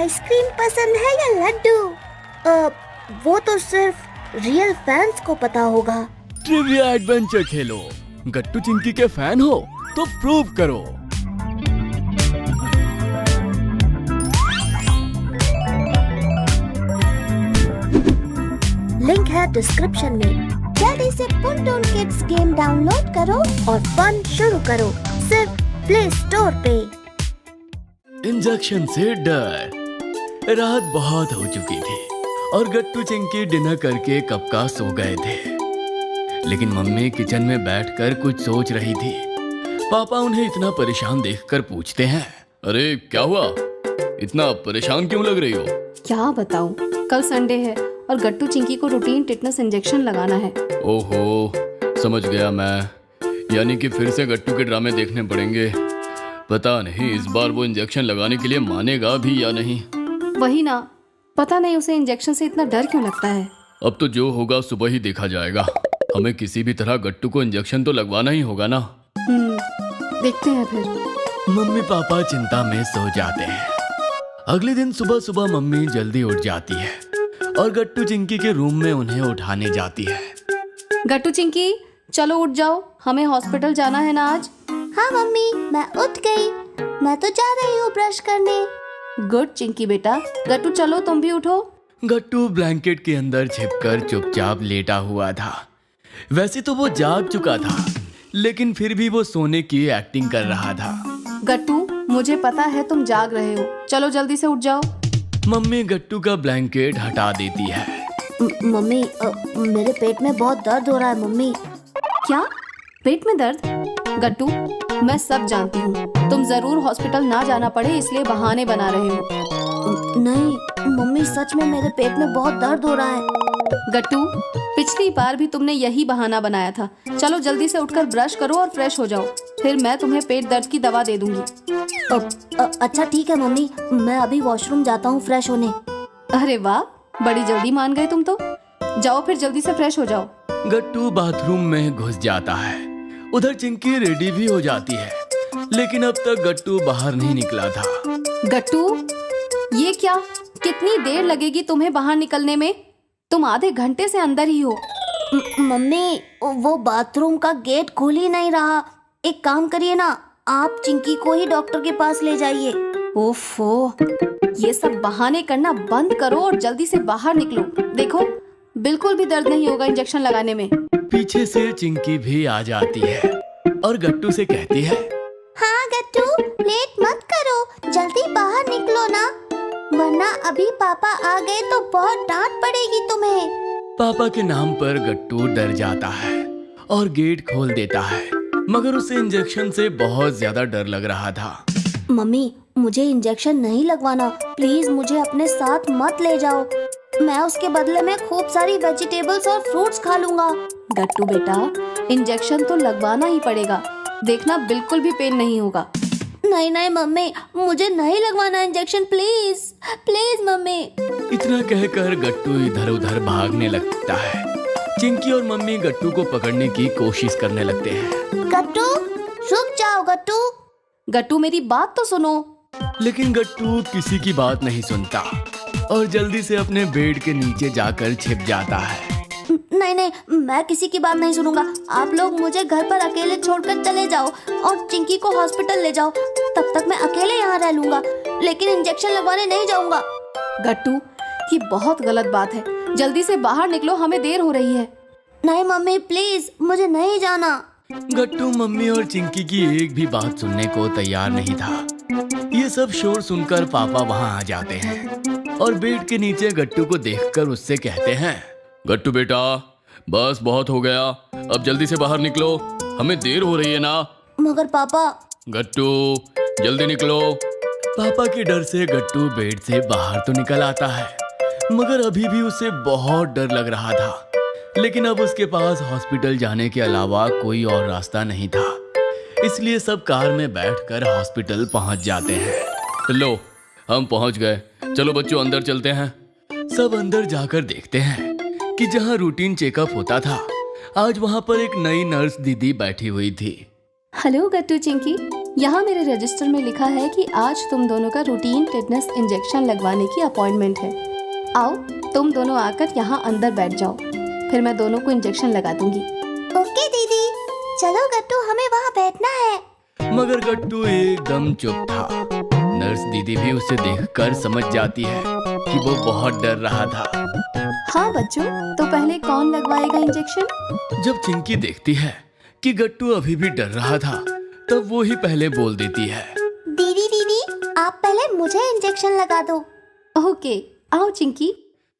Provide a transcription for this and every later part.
Ice cream पसंद है या लड्डू? वो तो सिर्फ रियल फैंस को पता होगा। ट्रिविया एडवेंचर खेलो। गट्टू चिंकी के फैन हो तो प्रूव करो। लिंक है डिस्क्रिप्शन में। जल्दी से पुंटून किड्स गेम डाउनलोड करो और फन शुरू करो, सिर्फ प्ले स्टोर पे। इंजेक्शन से डर। रात बहुत हो चुकी थी और गट्टू चिंकी डिनर करके कब का सो गए थे, लेकिन मम्मी किचन में बैठकर कुछ सोच रही थी। पापा उन्हें इतना परेशान देखकर पूछते हैं, अरे क्या हुआ, इतना परेशान क्यों लग रही हो? क्या बताऊं, कल संडे है और गट्टू चिंकी को रूटीन टिटनेस इंजेक्शन लगाना है। ओहो, समझ गया मैं। यानी कि फिर से गट्टू के ड्रामे देखने पड़ेंगे। पता नहीं इस बार वो इंजेक्शन लगाने के लिए मानेगा भी या नहीं। वही ना, पता नहीं उसे इंजेक्शन से इतना डर क्यों लगता है। अब तो जो होगा सुबह ही देखा जाएगा। हमें किसी भी तरह गट्टू को इंजेक्शन तो लगवाना ही होगा ना। देखते हैं फिर। मम्मी पापा चिंता में सो जाते हैं। अगले दिन सुबह सुबह मम्मी जल्दी उठ जाती है और गट्टू चिंकी के रूम में उन्हें उठाने जाती है। गट्टू चिंकी, चलो उठ जाओ, हमें हॉस्पिटल जाना है ना आज। हाँ मम्मी, मैं उठ गई। मैं तो जा रही हूँ ब्रश करने। गुड चिंकी बेटा। गट्टू चलो तुम भी उठो। गट्टू ब्लैंकेट के अंदर छिपकर चुपचाप लेटा हुआ था। वैसे तो वो जाग चुका था, लेकिन फिर भी वो सोने की एक्टिंग कर रहा था। गट्टू, मुझे पता है तुम जाग रहे हो, चलो जल्दी से उठ जाओ। मम्मी गट्टू का ब्लैंकेट हटा देती है। मम्मी, मेरे पेट में बहुत दर्द हो रहा है मम्मी। क्या, पेट में दर्द? गट्टू, मैं सब जानती हूँ, तुम जरूर हॉस्पिटल ना जाना पड़े इसलिए बहाने बना रहे हो। नहीं मम्मी, सच में मेरे पेट में बहुत दर्द हो रहा है। गट्टू, पिछली बार भी तुमने यही बहाना बनाया था। चलो जल्दी से उठकर ब्रश करो और फ्रेश हो जाओ, फिर मैं तुम्हें पेट दर्द की दवा दे दूंगी। अच्छा ठीक है मम्मी, मैं अभी वॉशरूम जाता हूँ फ्रेश होने। अरे वाह, बड़ी जल्दी मान गए तुम तो। जाओ फिर जल्दी से फ्रेश हो जाओ। गट्टू बाथरूम में घुस जाता है। उधर चिंकी रेडी भी हो जाती है, लेकिन अब तक गट्टू बाहर नहीं निकला था। गट्टू, ये क्या, कितनी देर लगेगी तुम्हें बाहर निकलने में? तुम आधे घंटे से अंदर ही हो। मम्मी, वो बाथरूम का गेट खुल ही नहीं रहा। एक काम करिए ना, आप चिंकी को ही डॉक्टर के पास ले जाइए। ओफो, ये सब बहाने करना बंद करो और जल्दी से बाहर निकलो। देखो, बिल्कुल भी दर्द नहीं होगा इंजेक्शन लगाने में। पीछे से चिंकी भी आ जाती है और गट्टू से कहती है, हाँ गट्टू, लेट मत करो, जल्दी बाहर निकलो ना, वरना अभी पापा आ गए तो बहुत डांट पड़ेगी तुम्हें। पापा के नाम पर गट्टू डर जाता है और गेट खोल देता है, मगर उसे इंजेक्शन से बहुत ज्यादा डर लग रहा था। मम्मी, मुझे इंजेक्शन नहीं लगवाना, प्लीज मुझे अपने साथ मत ले जाओ। मैं उसके बदले में खूब सारी वेजिटेबल्स और फ्रूट्स खा लूंगा। गट्टू बेटा, इंजेक्शन तो लगवाना ही पड़ेगा, देखना बिल्कुल भी पेन नहीं होगा। नहीं नहीं मम्मी, मुझे नहीं लगवाना इंजेक्शन, प्लीज प्लीज मम्मी। इतना कहकर गट्टू इधर उधर भागने लगता है। चिंकी और मम्मी गट्टू को पकड़ने की कोशिश करने लगते हैं। गट्टू, रुक जाओ गट्टू। गट्टू, मेरी बात तो सुनो। लेकिन गट्टू किसी की बात नहीं सुनता और जल्दी से अपने बेड के नीचे जाकर छिप जाता है। नहीं नहीं, मैं किसी की बात नहीं सुनूंगा। आप लोग मुझे घर पर अकेले छोड़कर चले जाओ और चिंकी को हॉस्पिटल ले जाओ, तब तक मैं अकेले यहाँ रह लूंगा, लेकिन इंजेक्शन लगवाने नहीं जाऊंगा। गट्टू, ये बहुत गलत बात है, जल्दी से बाहर निकलो, हमें देर हो रही है। नहीं मम्मी, प्लीज मुझे नहीं जाना। गट्टू मम्मी और चिंकी की एक भी बात सुनने को तैयार नहीं था। ये सब शोर सुनकर पापा वहाँ आ जाते हैं और बेड के नीचे गट्टू को देखकर उससे कहते हैं, गट्टू बेटा, बस बहुत हो गया, अब जल्दी से बाहर निकलो, हमें देर हो रही है ना। मगर पापा। गट्टू जल्दी निकलो। पापा के डर से गट्टू बेड से बाहर तो निकल आता है, मगर अभी भी उसे बहुत डर लग रहा था। लेकिन अब उसके पास हॉस्पिटल जाने के अलावा कोई और रास्ता नहीं था, इसलिए सब कार में बैठकर हॉस्पिटल पहुंच जाते हैं। लो, हम पहुंच गए, चलो बच्चों अंदर चलते हैं। सब अंदर जाकर देखते हैं कि जहां रूटीन चेकअप होता था, आज वहां पर एक नई नर्स दीदी बैठी हुई थी। हेलो गट्टू चिंकी, यहाँ मेरे रजिस्टर में लिखा है कि आज तुम दोनों का रूटीन टिटनेस इंजेक्शन लगवाने की अपॉइंटमेंट है। आओ तुम दोनों आकर यहाँ अंदर बैठ जाओ, फिर मैं दोनों को इंजेक्शन लगा दूंगी। ओके दीदी, चलो गट्टू, हमें वहाँ बैठना है। मगर गट्टू एकदम चुप था। नर्स दीदी भी उसे देखकर समझ जाती है कि वो बहुत डर रहा था। हाँ बच्चों, तो पहले कौन लगवाएगा इंजेक्शन? जब चिंकी देखती है कि गट्टू अभी भी डर रहा था, तब वो ही पहले बोल देती है। दीदी दीदी, आप पहले मुझे इंजेक्शन लगा दो। ओके, आओ चिंकी।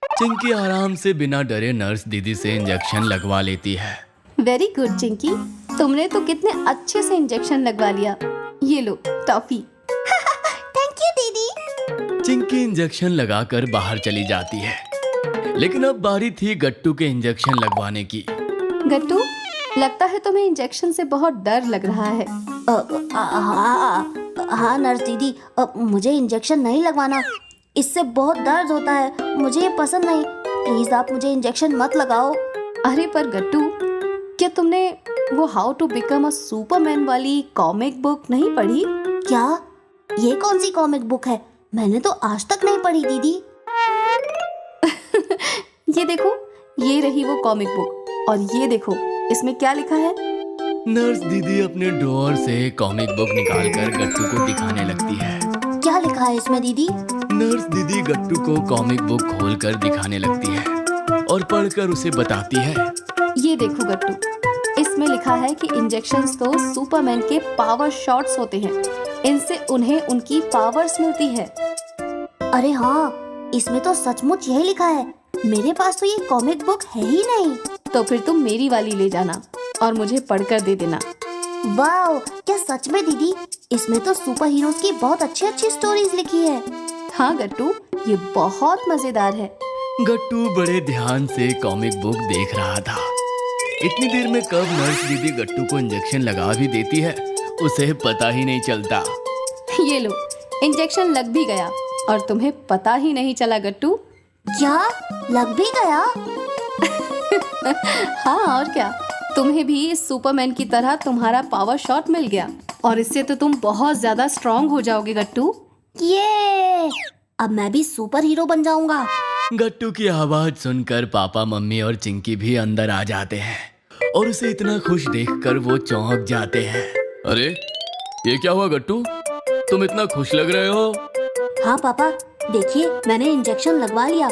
चिंकी आराम से बिना डरे नर्स दीदी से इंजेक्शन लगवा लेती है। वेरी गुड चिंकी, तुमने तो कितने अच्छे से इंजेक्शन लगवा लिया। ये लो टॉफी। थैंक यू दीदी। चिंकी इंजेक्शन लगाकर बाहर चली जाती है, लेकिन अब बारी थी गट्टू के इंजेक्शन लगवाने की। गट्टू, लगता है तुम्हें इंजेक्शन से बहुत डर लग रहा है। हाँ नर्स दीदी, मुझे इंजेक्शन नहीं लगवाना, इससे बहुत दर्द होता है, मुझे ये पसंद नहीं। प्लीज आप मुझे इंजेक्शन मत लगाओ। अरे पर गट्टू, क्या तुमने वो how to become a Superman वाली कॉमिक बुक नहीं पढ़ी? क्या? ये कौन सी कॉमिक बुक है? मैंने तो आज तक नहीं पढ़ी दीदी। ये देखो, ये रही वो कॉमिक बुक, और ये देखो इसमें क्या लिखा है। नर्स दीदी अपने ड्रॉअर से कॉमिक बुक निकालकर गट्टू को दिखाने लगती है। क्या लिखा है इसमें दीदी? नर्स दीदी गट्टू को कॉमिक बुक खोलकर दिखाने लगती है और पढ़कर उसे बताती है। ये देखो गट्टू, इसमें लिखा है कि इंजेक्शंस तो सुपरमैन के पावर शॉट्स होते हैं, इनसे उन्हें उनकी पावर्स मिलती है। अरे हाँ, इसमें तो सचमुच यही लिखा है। मेरे पास तो ये कॉमिक बुक है ही नहीं। तो फिर तुम मेरी वाली ले जाना और मुझे पढ़कर दे देना। वाओ, क्या सच में दीदी? इसमें तो सुपर हीरोज की बहुत अच्छी अच्छी स्टोरीज लिखी है। हाँ गट्टू, ये बहुत मजेदार है। गट्टू बड़े ध्यान से कॉमिक बुक देख रहा था। इतनी देर में कब नर्स दीदी गट्टू को इंजेक्शन लगा भी देती है, उसे पता ही नहीं चलता। ये लो, इंजेक्शन लग भी गया और तुम्हें पता ही नहीं चला गट्टू। क्या? लग भी गया? हाँ और क्या, तुम्हें भी इस सुपरमैन की तरह तुम्हारा पावर शॉट मिल गया और इससे तो तुम बहुत ज्यादा स्ट्रॉन्ग हो जाओगे गट्टू। ये अब मैं भी सुपर हीरो बन जाऊंगा। गट्टू की आवाज सुनकर पापा, मम्मी और चिंकी भी अंदर आ जाते हैं और उसे इतना खुश देखकर वो चौंक जाते हैं। अरे ये क्या हुआ गट्टू, तुम इतना खुश लग रहे हो? हाँ पापा, देखिए मैंने इंजेक्शन लगवा लिया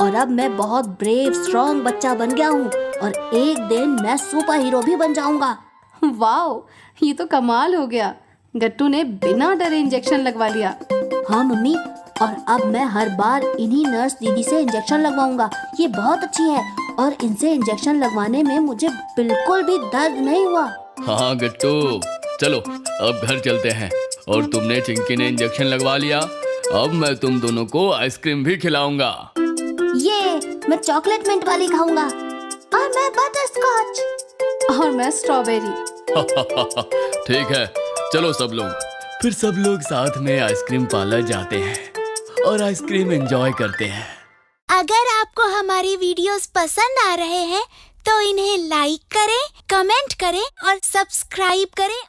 और अब मैं बहुत ब्रेव स्ट्रॉन्ग बच्चा बन गया हूँ और एक दिन मैं सुपर हीरो भी बन जाऊंगा। वाओ, ये तो कमाल हो गया। गट्टू ने बिना डरे इंजेक्शन लगवा लिया। हाँ मम्मी, और अब मैं हर बार इन्हीं नर्स दीदी से इंजेक्शन लगवाऊंगा। ये बहुत अच्छी है और इनसे इंजेक्शन लगवाने में मुझे बिल्कुल भी दर्द नहीं हुआ। हाँ गट्टू, चलो अब घर चलते हैं। और तुमने, चिंकी ने इंजेक्शन लगवा लिया, अब मैं तुम दोनों को आइसक्रीम भी खिलाऊंगा। ये मैं चॉकलेट मिंट वाली खाऊंगा और मैं बटर स्कॉच और मैं स्ट्रॉबेरी। ठीक है, चलो सब लोग। फिर सब लोग साथ में आइसक्रीम पार्लर जाते हैं और आइसक्रीम एंजॉय करते हैं। अगर आपको हमारी वीडियोस पसंद आ रहे हैं तो इन्हें लाइक करें, कमेंट करें और सब्सक्राइब करें